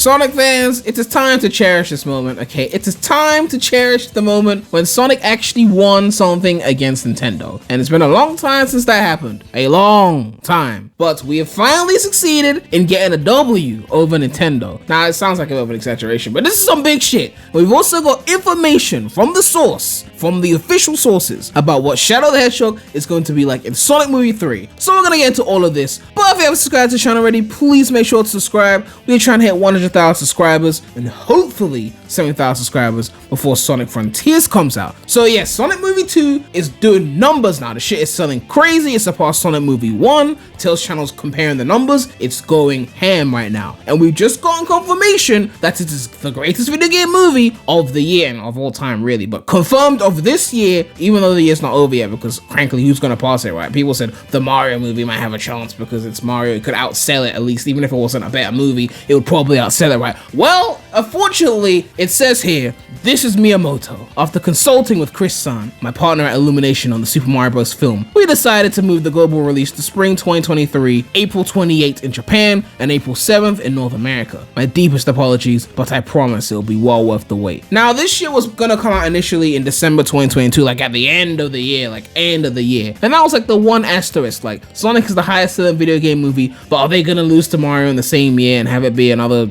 Sonic fans, it is time to cherish this moment, okay? It is time to cherish the moment when Sonic actually won something against Nintendo. And it's been a long time since that happened. A long time. But we have finally succeeded in getting a W over Nintendo. Now, it sounds like a bit of an exaggeration, but this is some big shit. We've also got information from the source, from the official sources, about what Shadow the Hedgehog is going to be like in Sonic Movie 3. So we're gonna get into all of this. But if you haven't subscribed to the channel already, please make sure to subscribe. We're trying to hit 100,000 subscribers and hopefully 70,000 subscribers before Sonic Frontiers comes out. So yes, Sonic Movie 2 is doing numbers now. The shit is selling crazy. It surpassed Sonic Movie 1. Tails channel's comparing the numbers. It's going ham right now. And we've just gotten confirmation that it is the greatest video game movie of the year and of all time, really. But confirmed of this year, even though the year's not over yet, because frankly, who's gonna pass it, right? People said the Mario movie might have a chance because it's Mario. It could outsell it at least. Even if it wasn't a better movie, it would probably outsell it, right? Well, unfortunately, it says here, this is Miyamoto. After consulting with Chris-san, my partner at Illumination on the Super Mario Bros. Film, we decided to move the global release to spring 2023, April 28th in Japan, and April 7th in North America. My deepest apologies, but I promise it'll be well worth the wait. Now, this shit was gonna come out initially in December 2022, like at the end of the year, And that was like the one asterisk, like Sonic is the highest selling video game movie, but are they gonna lose to Mario in the same year and have it be another,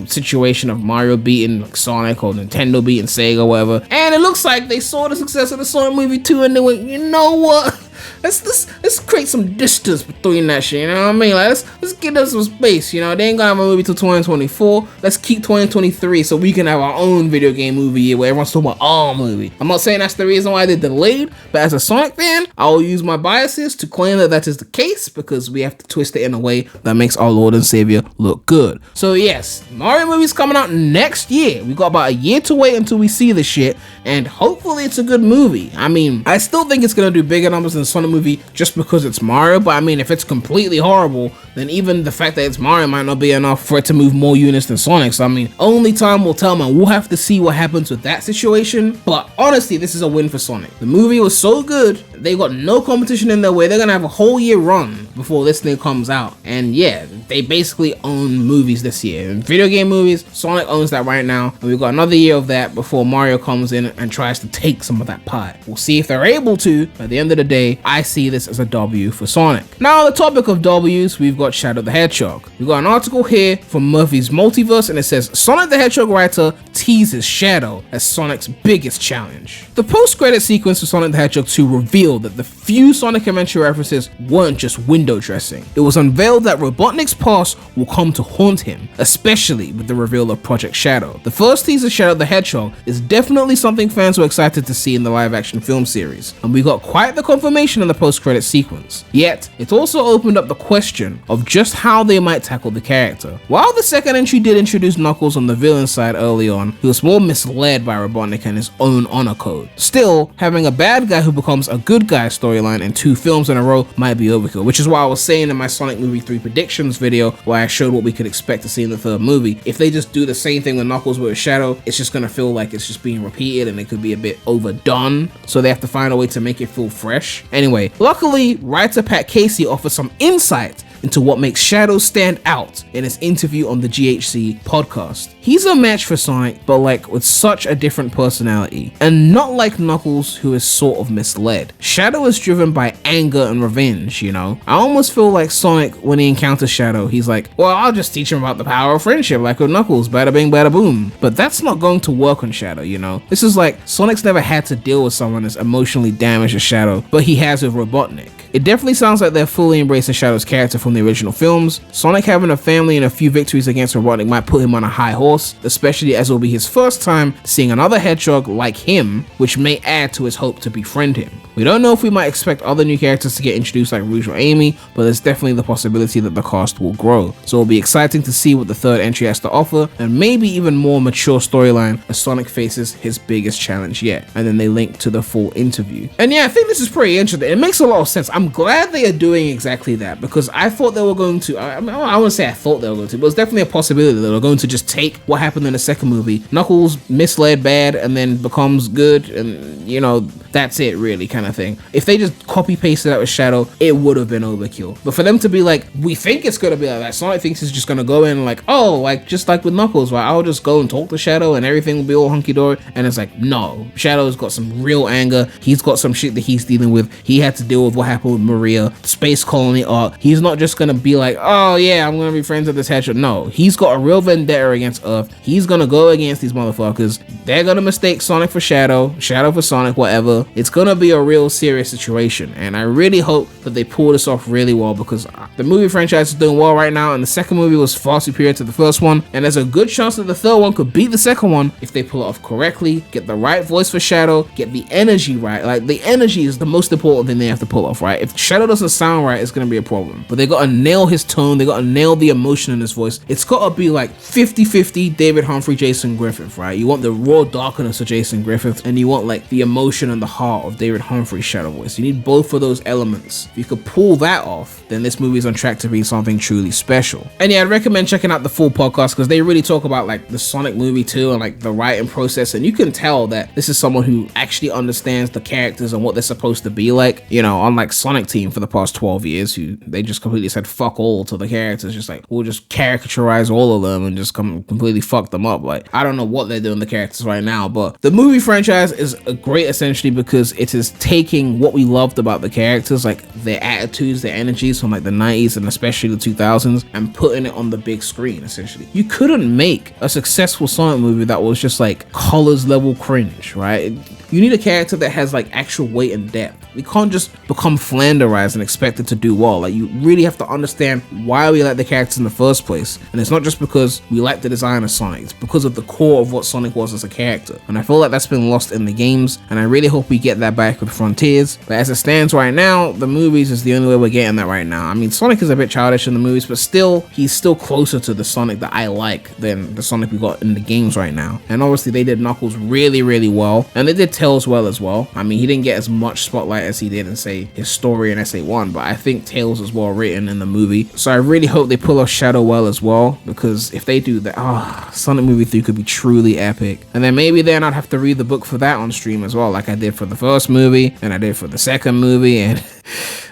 situation of Mario beating like Sonic or Nintendo beating Sega or whatever? And it looks like they saw the success of the Sonic movie 2 and they went, you know what? Let's create some distance between that shit, you know what I mean? Like, let's get us some space, They ain't gonna have a movie till 2024. Let's keep 2023 so we can have our own video game movie year where everyone's talking about our movie. I'm not saying that's the reason why they delayed, but as a Sonic fan, I'll use my biases to claim that is the case because we have to twist it in a way that makes our Lord and Savior look good. So yes, Mario movie's coming out next year. We got about a year to wait until we see the shit, and hopefully it's a good movie. I mean, I still think it's gonna do bigger numbers than Sonic movie just because it's Mario, but I mean, if it's completely horrible, then even the fact that it's Mario might not be enough for it to move more units than Sonic. So I mean, only time will tell, man. We'll have to see what happens with that situation, but honestly, this is a win for Sonic. The movie was so good, they got no competition in their way. They're gonna have a whole year run before this thing comes out, and yeah, they basically own movies this year. And video game movies, Sonic owns that right now, and we've got another year of that before Mario comes in and tries to take some of that pie. We'll see if they're able to. At the end of the day, I see this as a W for Sonic. Now, on the topic of W's, we've got Shadow the Hedgehog. We've got an article here from Murphy's Multiverse, and it says, Sonic the Hedgehog writer teases Shadow as Sonic's biggest challenge. The post-credit sequence for Sonic the Hedgehog 2 revealed that the few Sonic Adventure references weren't just window dressing. It was unveiled that Robotnik's past will come to haunt him, especially with the reveal of Project Shadow. The first teaser, Shadow the Hedgehog, is definitely something fans were excited to see in the live-action film series, and we got quite the confirmation in the post-credit sequence. Yet, it also opened up the question of just how they might tackle the character. While the second entry did introduce Knuckles on the villain side early on, he was more misled by Robotnik and his own honor code. Still, having a bad guy who becomes a good guy storyline in 2 films in a row might be overkill, which is why I was saying in my Sonic Movie 3 predictions video where I showed what we could expect to see in the third movie. If they just do the same thing with Knuckles with Shadow, it's just gonna feel like it's just being repeated and it could be a bit overdone, so they have to find a way to make it feel fresh. Anyway, luckily, writer Pat Casey offers some insight into what makes Shadow stand out in his interview on the GHC podcast. He's a match for Sonic, but like with such a different personality, and not like Knuckles, who is sort of misled. Shadow is driven by anger and revenge, I almost feel like Sonic, when he encounters Shadow, he's like, well, I'll just teach him about the power of friendship, like with Knuckles, bada bing, bada boom. But that's not going to work on Shadow, This is like, Sonic's never had to deal with someone as emotionally damaged as Shadow, but he has with Robotnik. It definitely sounds like they're fully embracing Shadow's character from the original films. Sonic having a family and a few victories against Robotnik might put him on a high horse, especially as it will be his first time seeing another hedgehog like him, which may add to his hope to befriend him. We don't know if we might expect other new characters to get introduced like Rouge or Amy, but there's definitely the possibility that the cast will grow. So it'll be exciting to see what the third entry has to offer, and maybe even more mature storyline as Sonic faces his biggest challenge yet. And then they link to the full interview. And yeah, I think this is pretty interesting. It makes a lot of sense. I'm glad they are doing exactly that, because I thought they were going to, I wouldn't say I thought they were going to, but it's definitely a possibility that they were going to just take what happened in the second movie. Knuckles misled bad and then becomes good, and you know, that's it really, kind of thing. If they just copy pasted that with Shadow, it would have been overkill. But for them to be like, we think it's gonna be like that, Sonic thinks he's just gonna go in like, oh, like just like with Knuckles, right? I'll just go and talk to Shadow and everything will be all hunky-dory. And it's like, no, Shadow's got some real anger. He's got some shit that he's dealing with. He had to deal with what happened with Maria, Space Colony arc. He's not just gonna be like, oh yeah, I'm gonna be friends with this hedgehog. No, he's got a real vendetta against Earth. He's gonna go against these motherfuckers. They're gonna mistake Sonic for Shadow, Shadow for Sonic, whatever. It's gonna be a real serious situation, and I really hope that they pull this off really well, because the movie franchise is doing well right now, and the second movie was far superior to the first one, and there's a good chance that the third one could beat the second one if they pull it off correctly, get the right voice for Shadow, get the energy right. Like, the energy is the most important thing they have to pull off, right? If Shadow doesn't sound right, it's gonna be a problem. But they gotta nail his tone, they gotta nail the emotion in his voice. It's gotta be like 50-50 David Humphrey, Jason Griffith, right? You want the raw darkness of Jason Griffith, and you want like the emotion and the heart of David Humphrey's Shadow voice. You need both of those elements. If you could pull that off, then this movie is on track to be something truly special. And yeah, I'd recommend checking out the full podcast, because they really talk about like the Sonic movie too, and like the writing process, and you can tell that this is someone who actually understands the characters and what they're supposed to be like. You know, unlike Sonic Team for the past 12 years, who they just completely said fuck all to the characters, just like, we'll just caricaturize all of them and just completely fuck them up. Like, I don't know what they're doing to the characters right now, but the movie franchise is great essentially because it is taking what we loved about the characters, like their attitudes, their energies from like the 90s and especially the 2000s, and putting it on the big screen essentially. You couldn't make a successful Sonic movie that was just like colors level cringe, right? You need a character that has like actual weight and depth. We can't just become flanderized and expect it to do well. Like, you really have to understand why we like the characters in the first place. And it's not just because we like the design of Sonic, it's because of the core of what Sonic was as a character. And I feel like that's been lost in the games, and I really hope we get that back with Frontiers. But as it stands right now, the movies is the only way we're getting that right now. I mean, Sonic is a bit childish in the movies, but still, he's still closer to the Sonic that I like than the Sonic we got in the games right now. And obviously they did Knuckles really, really well, and they did Tails well as well. I mean, he didn't get as much spotlight as he did in, say, his story in SA1, but I think Tails is well written in the movie. So I really hope they pull off Shadow well as well, because if they do that, Sonic Movie 3 could be truly epic. And then maybe then I'd have to read the book for that on stream as well, like I did for the first movie, and I did for the second movie, and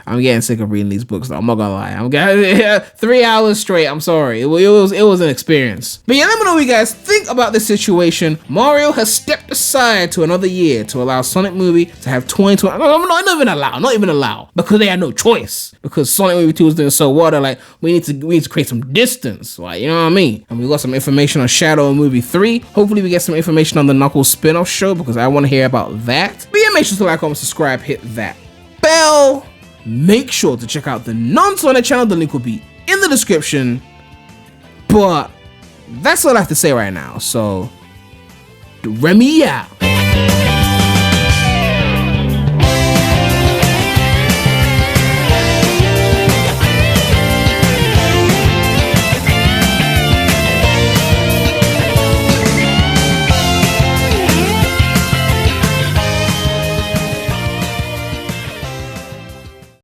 I'm getting sick of reading these books though, I'm not gonna lie. I'm getting 3 hours straight, I'm sorry. It was an experience. But yeah, let me know what you guys think about this situation. Mario has stepped aside to another year to allow Sonic Movie to have 2020. Not even allow, because they had no choice. Because Sonic Movie 2 was doing so well, they're like, we need to create some distance, like, you know what I mean? And we got some information on Shadow Movie 3. Hopefully we get some information on the Knuckles spin-off show, because I want to hear about that. But yeah, make sure to like, comment, subscribe, hit that bell. Make sure to check out the non-Sonic channel. The link will be in the description. But that's all I have to say right now. So, Remy out.